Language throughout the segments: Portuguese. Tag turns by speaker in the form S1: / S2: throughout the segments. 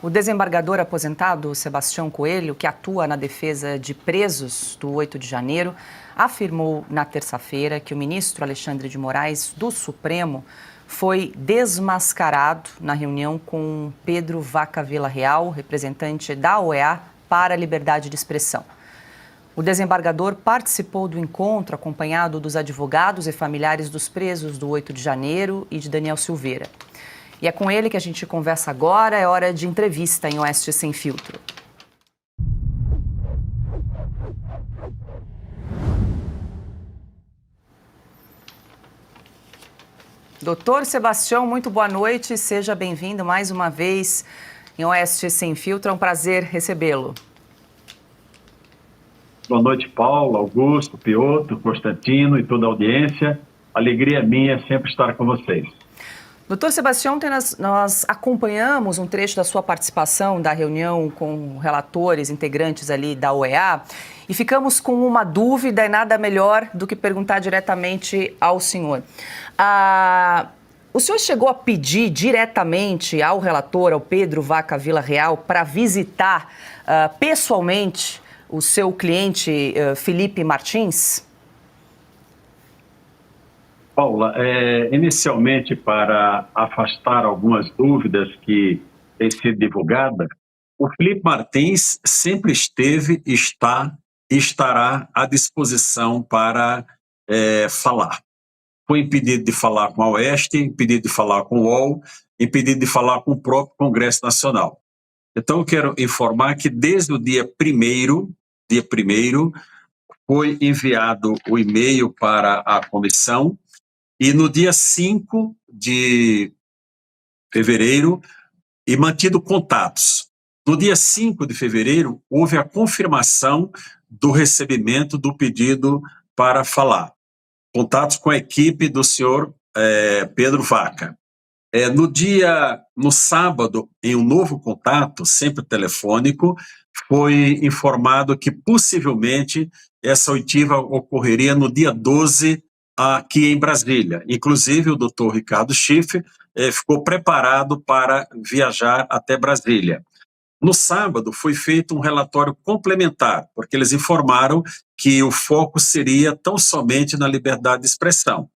S1: O desembargador aposentado Sebastião Coelho, que atua na defesa de presos do 8 de janeiro, afirmou na terça-feira que o ministro Alexandre de Moraes, do Supremo, foi desmascarado na reunião com Pedro Vaca Vila-Real, representante da OEA para a liberdade de expressão. O desembargador participou do encontro acompanhado dos advogados e familiares dos presos do 8 de janeiro e de Daniel Silveira. E é com ele que a gente conversa agora, é hora de entrevista em Oeste Sem Filtro. Doutor Sebastião, muito boa noite, seja bem-vindo mais uma vez em Oeste Sem Filtro, é um prazer recebê-lo.
S2: Boa noite, Paulo, Augusto, Piotr, Constantino e toda a audiência. Alegria minha sempre estar com vocês.
S1: Doutor Sebastião, ontem nós acompanhamos um trecho da sua participação da reunião com relatores, integrantes ali da OEA, e ficamos com uma dúvida e nada melhor do que perguntar diretamente ao senhor. O senhor chegou a pedir diretamente ao relator, ao Pedro Vaca Vila-Real, para visitar pessoalmente o seu cliente Felipe Martins?
S2: Paula, inicialmente para afastar algumas dúvidas que têm sido divulgadas, o Felipe Martins sempre esteve, está e estará à disposição para falar. Foi impedido de falar com a Oeste, impedido de falar com o UOL, impedido de falar com o próprio Congresso Nacional. Então, eu quero informar que desde o dia 1º, foi enviado o e-mail para a comissão e no dia 5 de fevereiro, e mantido contatos. No dia 5 de fevereiro, houve a confirmação do recebimento do pedido para falar. Contatos com a equipe do senhor Pedro Vaca. No sábado, em um novo contato, sempre telefônico, foi informado que possivelmente essa oitiva ocorreria no dia 12 aqui em Brasília. Inclusive, o doutor Ricardo Schiff ficou preparado para viajar até Brasília. No sábado, foi feito um relatório complementar, porque eles informaram que o foco seria tão somente na liberdade de expressão.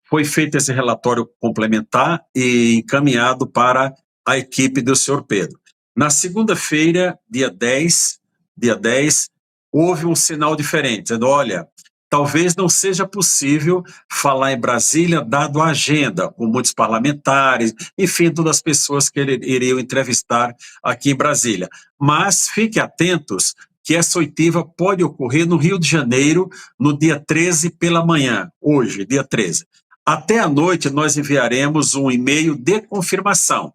S2: Foi feito esse relatório complementar e encaminhado para a equipe do senhor Pedro. Na segunda-feira, dia 10, houve um sinal diferente, dizendo, olha, talvez não seja possível falar em Brasília, dado a agenda, com muitos parlamentares, enfim, todas as pessoas que ele iriam entrevistar aqui em Brasília. Mas fiquem atentos que essa oitiva pode ocorrer no Rio de Janeiro, no dia 13 pela manhã, hoje, dia 13. Até à noite, nós enviaremos um e-mail de confirmação.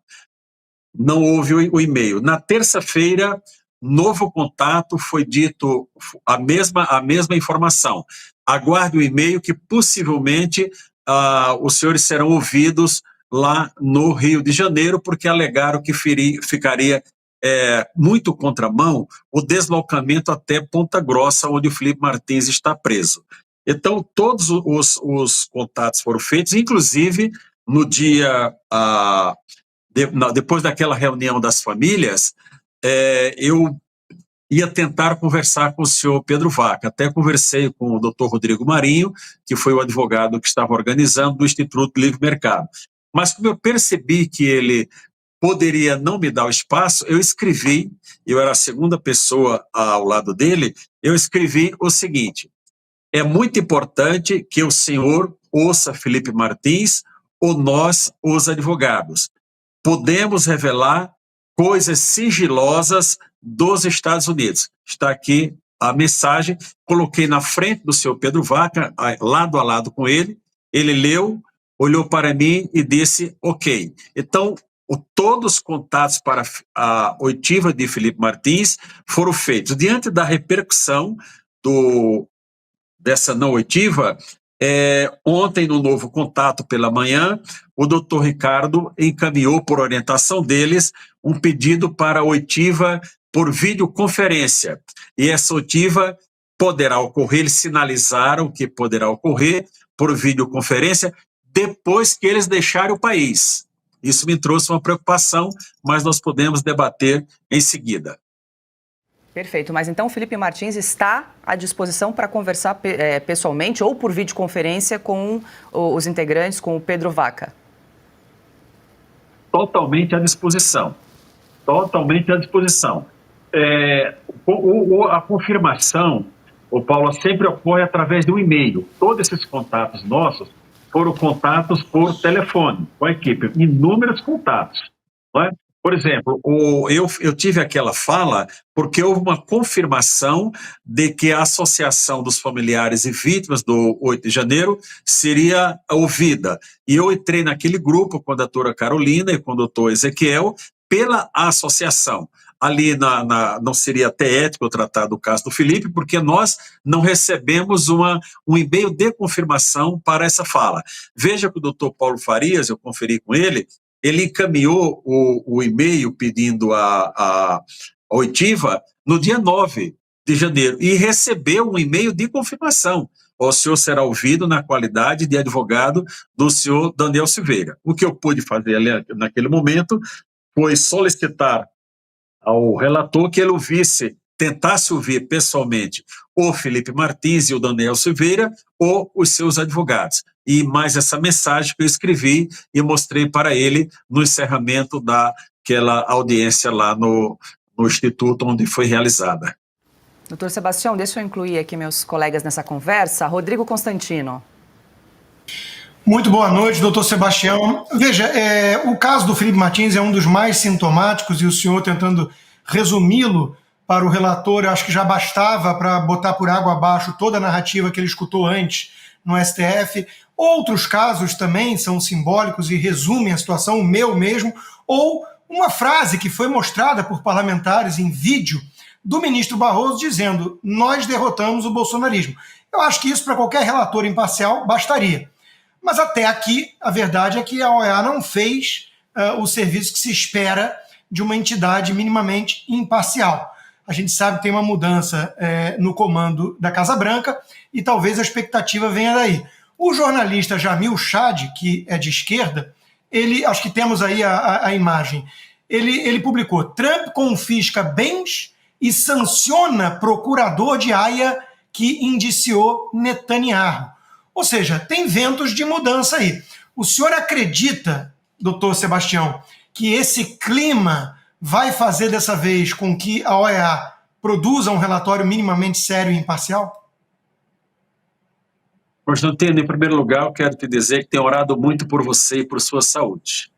S2: Não houve o e-mail. Na terça-feira, novo contato, foi dito a mesma informação. Aguarde o e-mail que possivelmente os senhores serão ouvidos lá no Rio de Janeiro, porque alegaram que ficaria muito contramão o deslocamento até Ponta Grossa, onde o Felipe Martins está preso. Então, todos os contatos foram feitos, inclusive no dia... depois daquela reunião das famílias, eu ia tentar conversar com o senhor Pedro Vaca. Até conversei com o doutor Rodrigo Marinho, que foi o advogado que estava organizando do Instituto Livre Mercado. Mas como eu percebi que ele poderia não me dar o espaço, eu escrevi, eu era a segunda pessoa ao lado dele, eu escrevi o seguinte: é muito importante que o senhor ouça Felipe Martins ou nós, os advogados. Podemos revelar coisas sigilosas dos Estados Unidos. Está aqui a mensagem, coloquei na frente do senhor Pedro Vaca, lado a lado com ele, ele leu, olhou para mim e disse ok. Então, todos os contatos para a oitiva de Felipe Martins foram feitos. Diante da repercussão dessa não oitiva, ontem, no novo contato pela manhã, o doutor Ricardo encaminhou, por orientação deles, um pedido para oitiva por videoconferência. E essa oitiva poderá ocorrer, eles sinalizaram que poderá ocorrer por videoconferência depois que eles deixarem o país. Isso me trouxe uma preocupação, mas nós podemos debater em seguida.
S1: Perfeito, mas então o Felipe Martins está à disposição para conversar pessoalmente ou por videoconferência com os integrantes, com o Pedro Vaca?
S2: Totalmente à disposição. Totalmente à disposição. A confirmação, o Paulo, sempre ocorre através de um e-mail. Todos esses contatos nossos foram contatos por telefone, com a equipe, inúmeros contatos. Não é? Por exemplo, eu tive aquela fala porque houve uma confirmação de que a associação dos familiares e vítimas do 8 de janeiro seria ouvida. E eu entrei naquele grupo com a doutora Carolina e com o doutor Ezequiel pela associação. Ali não seria até ético eu tratar do caso do Felipe, porque nós não recebemos um e-mail de confirmação para essa fala. Veja que o doutor Paulo Farias, eu conferi com ele encaminhou o e-mail pedindo a oitiva no dia 9 de janeiro e recebeu um e-mail de confirmação. O senhor será ouvido na qualidade de advogado do senhor Daniel Silveira. O que eu pude fazer ali, naquele momento foi solicitar ao relator que ele tentasse ouvir pessoalmente o Felipe Martins e o Daniel Silveira ou os seus advogados. E mais essa mensagem que eu escrevi e mostrei para ele no encerramento daquela audiência lá no instituto onde foi realizada.
S1: Doutor Sebastião, deixa eu incluir aqui meus colegas nessa conversa. Rodrigo Constantino.
S3: Muito boa noite, doutor Sebastião. Veja, o caso do Felipe Martins é um dos mais sintomáticos e o senhor tentando resumi-lo para o relator, eu acho que já bastava para botar por água abaixo toda a narrativa que ele escutou antes no STF. Outros casos também são simbólicos e resumem a situação, o meu mesmo, ou uma frase que foi mostrada por parlamentares em vídeo do ministro Barroso dizendo: nós derrotamos o bolsonarismo. Eu acho que isso para qualquer relator imparcial bastaria. Mas até aqui, a verdade é que a OEA não fez o serviço que se espera de uma entidade minimamente imparcial. A gente sabe que tem uma mudança no comando da Casa Branca e talvez a expectativa venha daí. O jornalista Jamil Chad, que é de esquerda, acho que temos aí a imagem, ele publicou: Trump confisca bens e sanciona procurador de Haia que indiciou Netanyahu. Ou seja, tem ventos de mudança aí. O senhor acredita, doutor Sebastião, que esse clima vai fazer dessa vez com que a OEA produza um relatório minimamente sério e imparcial?
S2: Constantino, em primeiro lugar, eu quero te dizer que tenho orado muito por você e por sua saúde.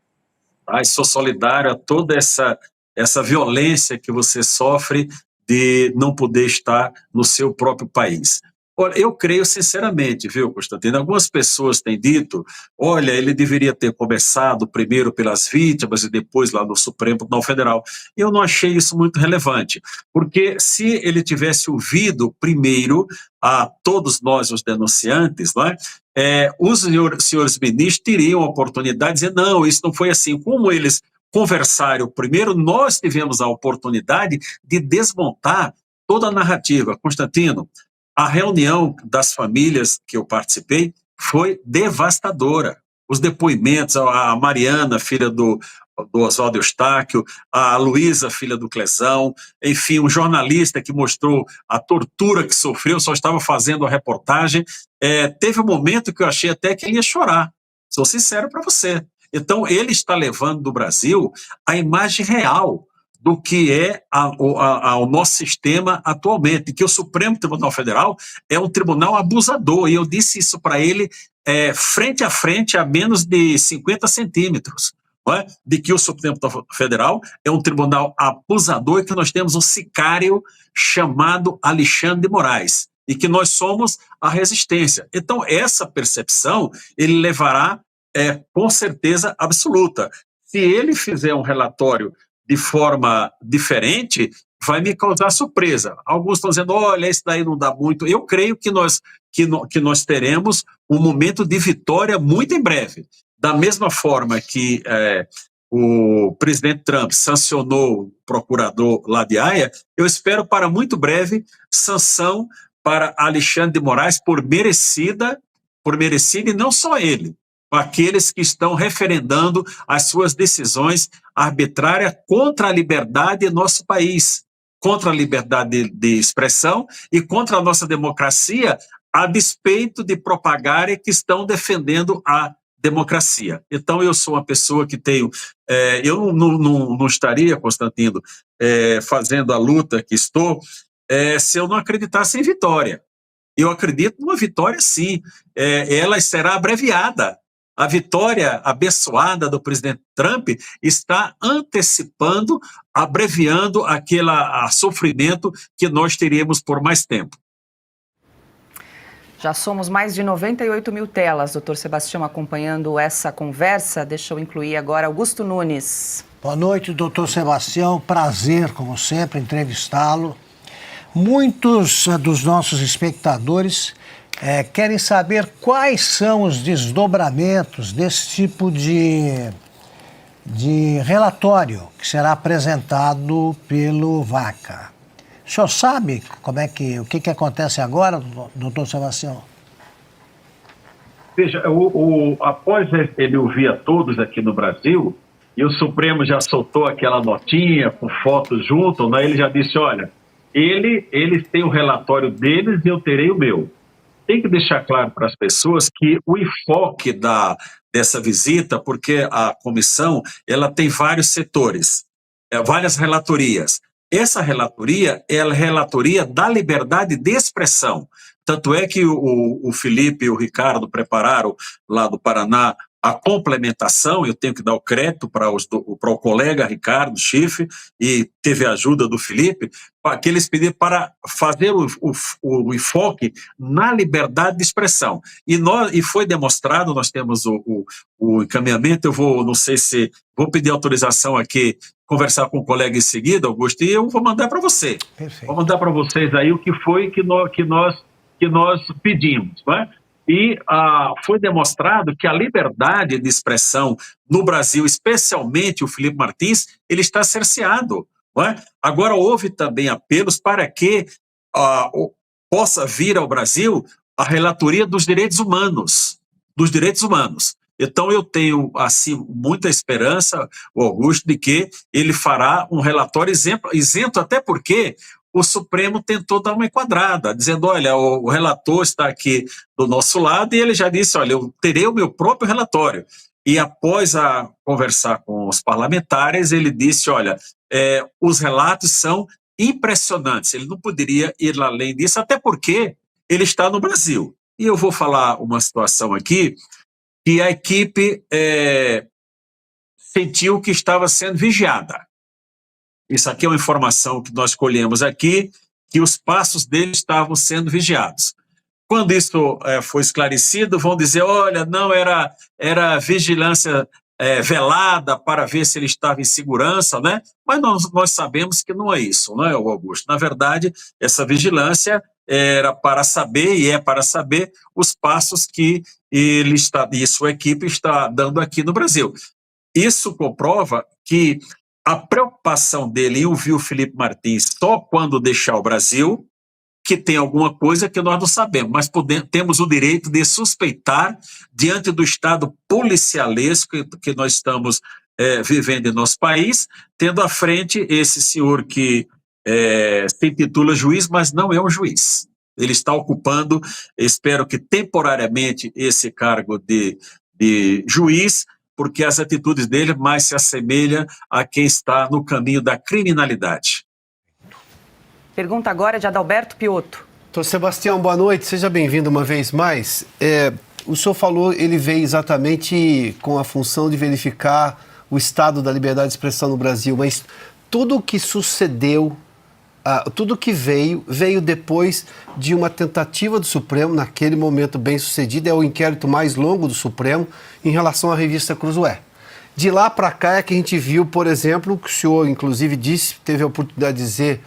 S2: Tá? E sou solidário a toda essa violência que você sofre de não poder estar no seu próprio país. Olha, eu creio sinceramente, viu, Constantino? Algumas pessoas têm dito: olha, ele deveria ter começado primeiro pelas vítimas e depois lá no Supremo Tribunal Federal. Eu não achei isso muito relevante, porque se ele tivesse ouvido primeiro a todos nós, os denunciantes, não é? Os senhores ministros teriam a oportunidade de dizer: não, isso não foi assim. Como eles conversaram primeiro, nós tivemos a oportunidade de desmontar toda a narrativa. Constantino, a reunião das famílias que eu participei foi devastadora. Os depoimentos, a Mariana, filha do Oswaldo Eustáquio, a Luísa, filha do Clesão, enfim, um jornalista que mostrou a tortura que sofreu, só estava fazendo a reportagem. Teve um momento que eu achei até que ele ia chorar, sou sincero para você. Então, ele está levando do Brasil a imagem real do que é o nosso sistema atualmente, que o Supremo Tribunal Federal é um tribunal abusador, e eu disse isso para ele frente a frente, a menos de 50 centímetros, não é? De que o Supremo Federal é um tribunal abusador e que nós temos um sicário chamado Alexandre de Moraes, e que nós somos a resistência. Então, essa percepção ele levará com certeza absoluta. Se ele fizer um relatório de forma diferente, vai me causar surpresa. Alguns estão dizendo: olha, isso daí não dá muito. Eu creio que nós teremos um momento de vitória muito em breve. Da mesma forma que o presidente Trump sancionou o procurador lá de Haia, eu espero para muito breve sanção para Alexandre de Moraes por merecida, e não só ele, aqueles que estão referendando as suas decisões arbitrárias contra a liberdade em nosso país, contra a liberdade de expressão e contra a nossa democracia, a despeito de propagarem que estão defendendo a democracia. Então, eu sou uma pessoa que tenho... eu não estaria, Constantino, fazendo a luta que estou, se eu não acreditasse em vitória. Eu acredito numa vitória, sim. Ela será abreviada. A vitória abençoada do presidente Trump está antecipando, abreviando aquele sofrimento que nós teríamos por mais tempo.
S1: Já somos mais de 98 mil telas, doutor Sebastião, acompanhando essa conversa. Deixa eu incluir agora Augusto Nunes.
S4: Boa noite, doutor Sebastião. Prazer, como sempre, entrevistá-lo. Muitos dos nossos espectadores querem saber quais são os desdobramentos desse tipo de relatório que será apresentado pelo VACA. O senhor sabe o que acontece agora, doutor Sebastião?
S2: Veja, após ele ouvir a todos aqui no Brasil, e o Supremo já soltou aquela notinha com fotos junto, né? Ele já disse, olha, eles têm o relatório deles e eu terei o meu. Tem que deixar claro para as pessoas que o enfoque dessa visita, porque a comissão ela tem vários setores, várias relatorias. Essa relatoria é a relatoria da liberdade de expressão. Tanto é que o Felipe e o Ricardo prepararam lá do Paraná a complementação. Eu tenho que dar o crédito para o colega Ricardo Schiff, e teve a ajuda do Felipe, que eles pediram para fazer o enfoque na liberdade de expressão. E foi demonstrado, nós temos o encaminhamento, não sei se vou pedir autorização aqui, conversar com o colega em seguida, Augusto, e eu vou mandar para você.
S4: Perfeito.
S2: Vou mandar para vocês aí o que foi que nós pedimos, não é? E foi demonstrado que a liberdade de expressão no Brasil, especialmente o Felipe Martins, ele está cerceado. Não é? Agora, houve também apelos para que possa vir ao Brasil a relatoria dos direitos humanos. Então, eu tenho assim, muita esperança, o Augusto, de que ele fará um relatório isento, até porque o Supremo tentou dar uma enquadrada, dizendo, olha, o relator está aqui do nosso lado, e ele já disse, olha, eu terei o meu próprio relatório. E após conversar com os parlamentares, ele disse, olha, os relatos são impressionantes, ele não poderia ir além disso, até porque ele está no Brasil. E eu vou falar uma situação aqui, que a equipe sentiu que estava sendo vigiada. Isso aqui é uma informação que nós colhemos aqui, que os passos dele estavam sendo vigiados. Quando isso foi esclarecido, vão dizer, olha, não era vigilância velada para ver se ele estava em segurança, né? Mas nós sabemos que não é isso, não é, Augusto? Na verdade, essa vigilância era para saber, e é para saber, os passos que ele e sua equipe está dando aqui no Brasil. Isso comprova que a preocupação dele em ouvir o Felipe Martins só quando deixar o Brasil, que tem alguma coisa que nós não sabemos, mas temos o direito de suspeitar diante do estado policialesco que nós estamos vivendo em nosso país, tendo à frente esse senhor que se intitula juiz, mas não é um juiz. Ele está ocupando, espero que temporariamente, esse cargo de juiz, porque as atitudes dele mais se assemelham a quem está no caminho da criminalidade.
S1: Pergunta agora de Adalberto Piotto.
S5: Doutor Sebastião, boa noite, seja bem-vindo uma vez mais. O senhor falou, ele veio exatamente com a função de verificar o estado da liberdade de expressão no Brasil, mas tudo o que sucedeu, tudo que veio depois de uma tentativa do Supremo, naquele momento bem sucedida, é o inquérito mais longo do Supremo em relação à revista Cruzoé. De lá para cá é que a gente viu, por exemplo, que o senhor inclusive disse, teve a oportunidade de dizer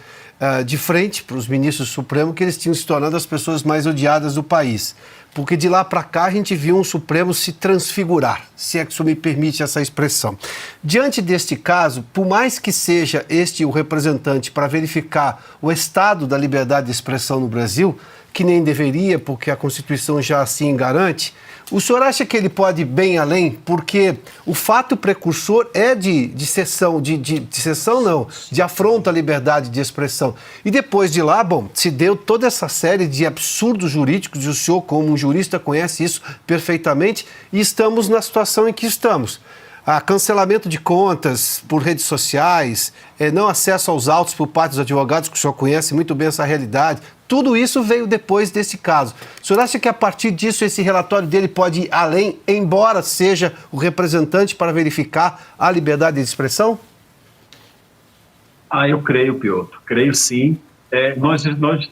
S5: de frente para os ministros do Supremo que eles tinham se tornado as pessoas mais odiadas do país. Porque de lá para cá a gente viu um Supremo se transfigurar, se é que o senhor me permite essa expressão. Diante deste caso, por mais que seja este o representante para verificar o estado da liberdade de expressão no Brasil, que nem deveria, porque a Constituição já assim garante, O senhor acha que ele pode ir bem além? Porque o fato precursor é de sessão, de sessão não, de afronta à liberdade de expressão. E depois de lá, bom, se deu toda essa série de absurdos jurídicos, e o senhor, como um jurista, conhece isso perfeitamente, e estamos na situação em que estamos. Cancelamento de contas por redes sociais, não acesso aos autos por parte dos advogados, que o senhor conhece muito bem essa realidade. Tudo isso veio depois desse caso. O senhor acha que a partir disso esse relatório dele pode ir além, embora seja o representante para verificar a liberdade de expressão?
S2: Eu creio, Piotr. Creio sim. Nós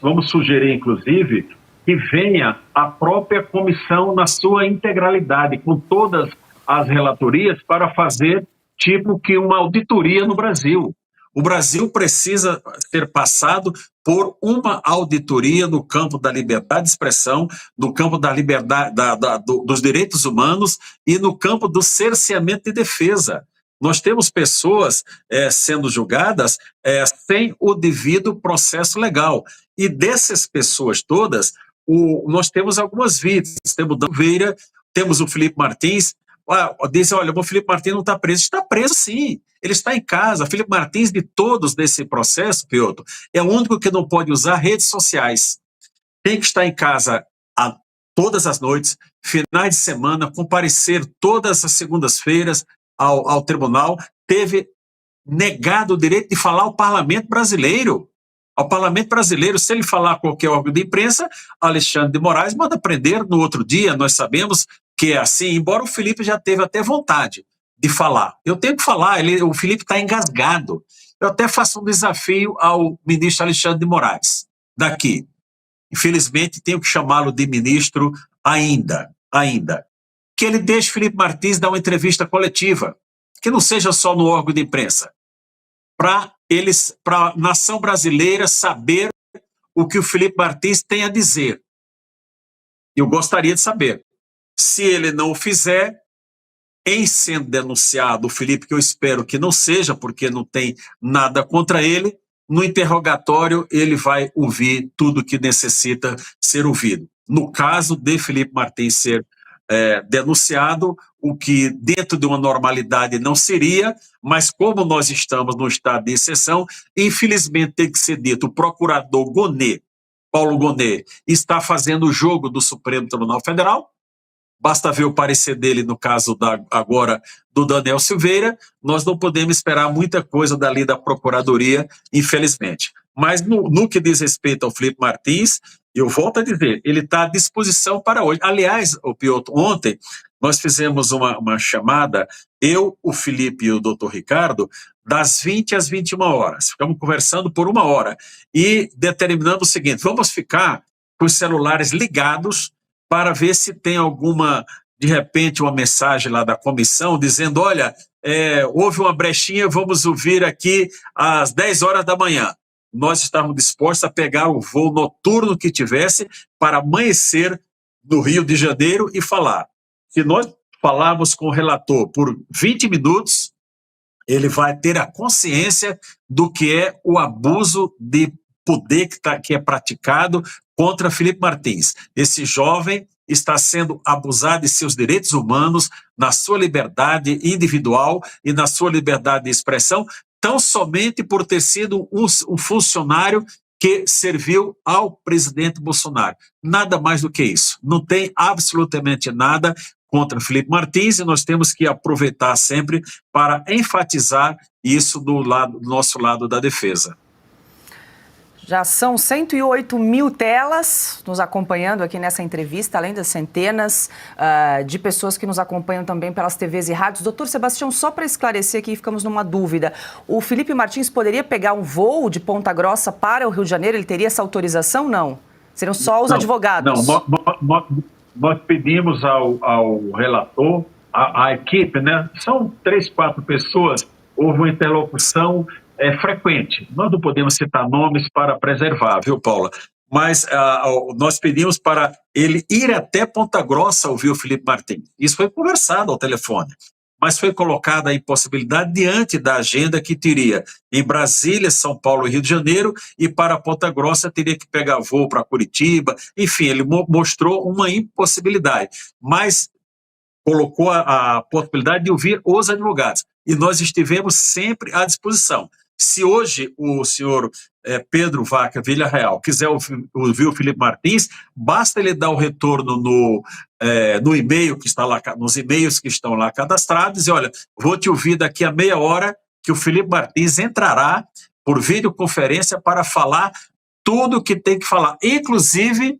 S2: vamos sugerir, inclusive, que venha a própria comissão na sua integralidade, com todas as relatorias, para fazer tipo que uma auditoria no Brasil. O Brasil precisa ser passado por uma auditoria no campo da liberdade de expressão, no campo da liberdade, dos direitos humanos e no campo do cerceamento de defesa. Nós temos pessoas sendo julgadas sem o devido processo legal. E dessas pessoas todas, nós temos algumas vítimas. Temos o Dan Veira, temos o Felipe Martins. Dizem, olha, o Felipe Martins não está preso. Está preso, sim. Ele está em casa. Felipe Martins, de todos desse processo, Piotr, é o único que não pode usar redes sociais. Tem que estar em casa todas as noites, finais de semana, comparecer todas as segundas-feiras ao tribunal. Teve negado o direito de falar ao Parlamento brasileiro. Ao Parlamento brasileiro, se ele falar a qualquer órgão de imprensa, Alexandre de Moraes manda prender no outro dia. Nós sabemos que é assim, embora o Felipe já teve até vontade de falar. Eu tenho que falar, o Felipe está engasgado. Eu até faço um desafio ao ministro Alexandre de Moraes, daqui. Infelizmente, tenho que chamá-lo de ministro ainda. Que ele deixe Felipe Martins dar uma entrevista coletiva, que não seja só no órgão de imprensa, para a nação brasileira saber o que o Felipe Martins tem a dizer. Eu gostaria de saber. Se ele não o fizer, em sendo denunciado o Felipe, que eu espero que não seja, porque não tem nada contra ele, no interrogatório ele vai ouvir tudo que necessita ser ouvido. No caso de Felipe Martins ser denunciado, o que dentro de uma normalidade não seria, mas como nós estamos no estado de exceção, infelizmente tem que ser dito, o procurador Paulo Gonet, está fazendo o jogo do Supremo Tribunal Federal. Basta ver o parecer dele no caso agora do Daniel Silveira. Nós não podemos esperar muita coisa dali da Procuradoria, infelizmente. Mas no que diz respeito ao Felipe Martins, eu volto a dizer, ele está à disposição para hoje. Aliás, Piotr, ontem nós fizemos uma chamada, eu, o Felipe e o doutor Ricardo, das 20 às 21 horas. Ficamos conversando por 1 hora e determinando o seguinte, vamos ficar com os celulares ligados para ver se tem alguma, de repente, uma mensagem lá da comissão dizendo, olha, houve uma brechinha, vamos ouvir aqui às 10 horas da manhã. Nós estávamos dispostos a pegar o voo noturno que tivesse para amanhecer no Rio de Janeiro e falar. Se nós falarmos com o relator por 20 minutos, ele vai ter a consciência do que é o abuso de poder que é praticado contra Felipe Martins. Esse jovem está sendo abusado de seus direitos humanos, na sua liberdade individual e na sua liberdade de expressão, tão somente por ter sido um funcionário que serviu ao presidente Bolsonaro. Nada mais do que isso. Não tem absolutamente nada contra Felipe Martins e nós temos que aproveitar sempre para enfatizar isso do nosso lado da defesa.
S1: Já são 108 mil telas nos acompanhando aqui nessa entrevista, além das centenas de pessoas que nos acompanham também pelas TVs e rádios. Doutor Sebastião, só para esclarecer aqui, ficamos numa dúvida. O Felipe Martins poderia pegar um voo de Ponta Grossa para o Rio de Janeiro? Ele teria essa autorização? Não. Seriam só os advogados?
S2: Não, nós pedimos ao relator, à equipe, né? São 3, 4 pessoas, houve uma interlocução frequente. Nós não podemos citar nomes para preservar, viu, Paula? Mas nós pedimos para ele ir até Ponta Grossa ouvir o Felipe Martins. Isso foi conversado ao telefone. mas foi colocada a impossibilidade diante da agenda que teria em Brasília, São Paulo e Rio de Janeiro, e para Ponta Grossa teria que pegar voo para Curitiba. Enfim, ele mostrou uma impossibilidade, mas colocou a possibilidade de ouvir os advogados. E nós estivemos sempre à disposição. Se hoje o senhor Pedro Vaca Villarreal quiser ouvir o Felipe Martins, basta ele dar o retorno no e-mail que está lá, nos e-mails que estão lá cadastrados, e olha, vou te ouvir daqui a meia hora, que o Felipe Martins entrará por videoconferência para falar tudo o que tem que falar, inclusive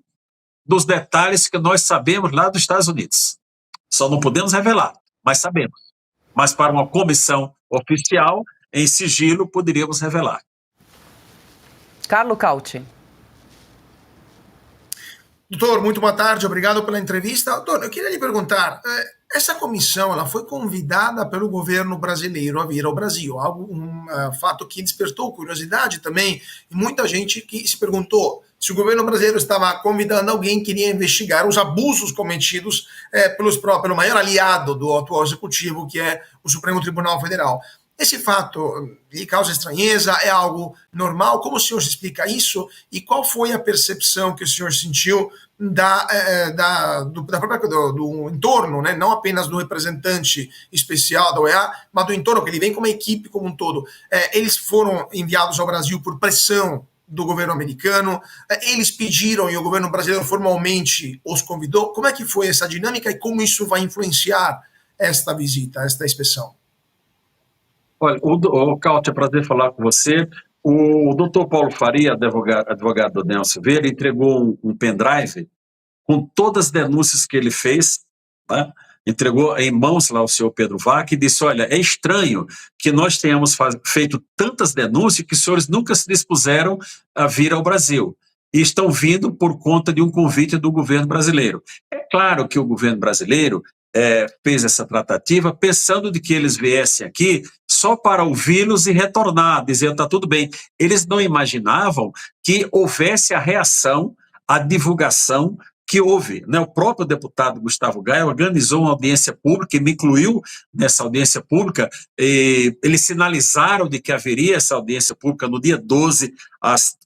S2: dos detalhes que nós sabemos lá dos Estados Unidos. Só não podemos revelar, mas sabemos. Mas para uma comissão oficial, em sigilo, poderíamos revelar.
S1: Carlo Cauti.
S6: Doutor, muito boa tarde, obrigado pela entrevista. Doutor, eu queria lhe perguntar, essa comissão ela foi convidada pelo governo brasileiro a vir ao Brasil, um fato que despertou curiosidade também, e muita gente que se perguntou se o governo brasileiro estava convidando alguém que iria investigar os abusos cometidos pelo maior aliado do atual executivo, que é o Supremo Tribunal Federal. Esse fato lhe causa estranheza? É algo normal? Como o senhor se explica isso? E qual foi a percepção que o senhor sentiu do entorno, né? Não apenas do representante especial da OEA, mas do entorno, que ele vem com uma equipe como um todo. Eles foram enviados ao Brasil por pressão do governo americano, eles pediram e o governo brasileiro formalmente os convidou. Como é que foi essa dinâmica e como isso vai influenciar esta visita, esta inspeção?
S2: Olha, Cauti, é prazer falar com você. O doutor Paulo Faria, advogado do Nelson Silveira, entregou um pendrive com todas as denúncias que ele fez, né? Entregou em mãos lá ao senhor Pedro Vaca e disse, olha, é estranho que nós tenhamos feito tantas denúncias que os senhores nunca se dispuseram a vir ao Brasil. E estão vindo por conta de um convite do governo brasileiro. É claro que o governo brasileiro fez essa tratativa pensando de que eles viessem aqui só para ouvi-los e retornar, dizer, está tudo bem. Eles não imaginavam que houvesse a reação, a divulgação que houve, né? O próprio deputado Gustavo Gaia organizou uma audiência pública e me incluiu nessa audiência pública. E eles sinalizaram de que haveria essa audiência pública no dia 12, às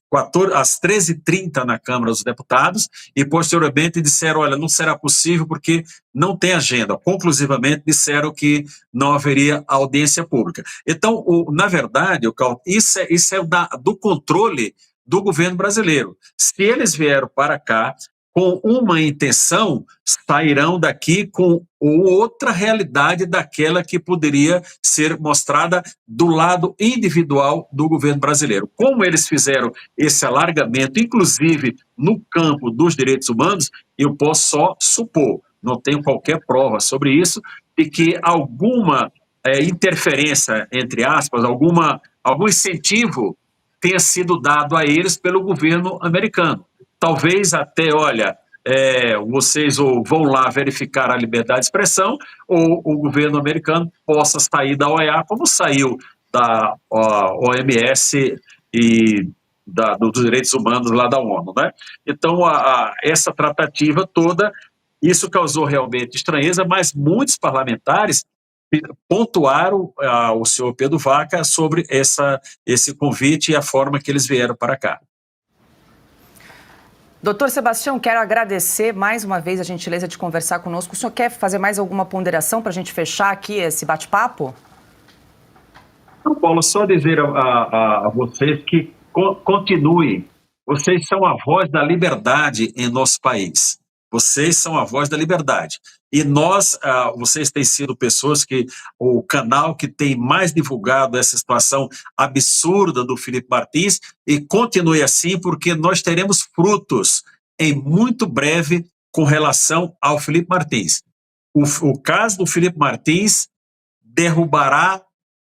S2: 13h30 na Câmara dos Deputados, e posteriormente disseram, olha, não será possível porque não tem agenda. Conclusivamente disseram que não haveria audiência pública. Então, na verdade, isso é do controle do governo brasileiro. Se eles vieram para cá com uma intenção, sairão daqui com outra realidade daquela que poderia ser mostrada do lado individual do governo brasileiro. Como eles fizeram esse alargamento, inclusive no campo dos direitos humanos, eu posso só supor, não tenho qualquer prova sobre isso, de que alguma interferência, entre aspas, algum incentivo tenha sido dado a eles pelo governo americano. Talvez até, olha, vocês ou vão lá verificar a liberdade de expressão, ou o governo americano possa sair da OEA, como saiu da OMS e dos direitos humanos lá da ONU, né? Então, essa tratativa toda, isso causou realmente estranheza, mas muitos parlamentares pontuaram ao senhor Pedro Vaca sobre esse convite e a forma que eles vieram para cá.
S1: Doutor Sebastião, quero agradecer mais uma vez a gentileza de conversar conosco. O senhor quer fazer mais alguma ponderação para a gente fechar aqui esse bate-papo?
S2: Não, Paulo, só dizer a vocês que continuem. Vocês são a voz da liberdade em nosso país. Vocês são a voz da liberdade. E vocês têm sido pessoas o canal que tem mais divulgado essa situação absurda do Felipe Martins, e continue assim, porque nós teremos frutos em muito breve com relação ao Felipe Martins. O caso do Felipe Martins derrubará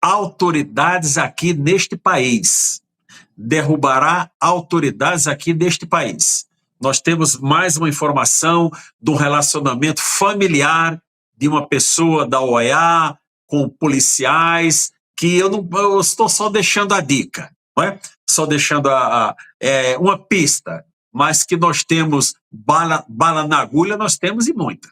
S2: autoridades aqui neste país. Derrubará autoridades aqui neste país. Nós temos mais uma informação do relacionamento familiar de uma pessoa da OEA com policiais, que eu estou só deixando a dica, não é? Só deixando uma pista, mas que nós temos bala na agulha, nós temos e muita.